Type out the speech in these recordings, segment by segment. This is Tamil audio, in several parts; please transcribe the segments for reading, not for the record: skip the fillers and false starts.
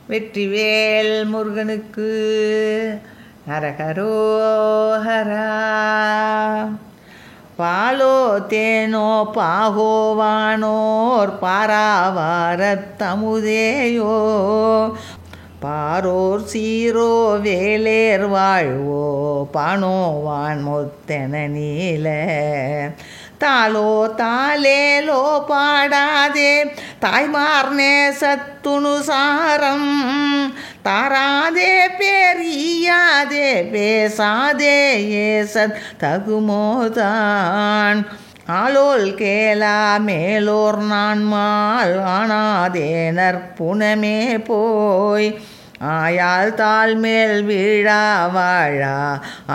வெற்றிவேல் முருகனுக்கு ஹரஹரோஹரா. பாலோ தேனோ பாகோவானோர் பாராவாரத்தமுதேயோ பாரோர் சீரோ வேலேர் வாழ்வோ பானோவான் முத்தென நீல தாளோ தாலேலோ பாடாதே தாய்மார் நேசத்துணுசாரம் தாராதே பேரியாதே பேசாதே ஏசத் தகுமோதான் ஆளோல் கேளா மேலோர் நான்மால் ஆனாதே நற்புணமே போய் ஆயால் தாழ்மேல் வீழா வாழா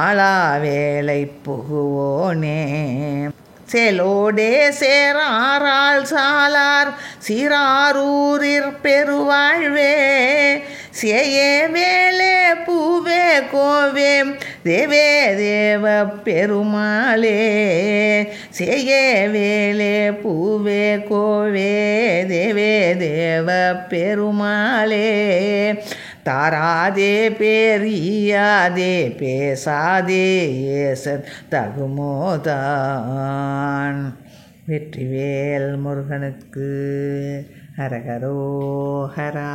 ஆளா வேலை புகுவோனே செலோடே சேராரால் சாலார் சீராரூரிற் பெருவாழ்வே சேயே வேலே பூவே கோவே தேவே தேவ பெருமாளே சேயே வேலே பூவே கோவே தேவே தேவ பெருமாளே தாராதே பேரியாதே பேசாதே ஏசத் தகுமோதான். வெற்றிவேல் முருகனுக்கு ஹரஹரோஹரா.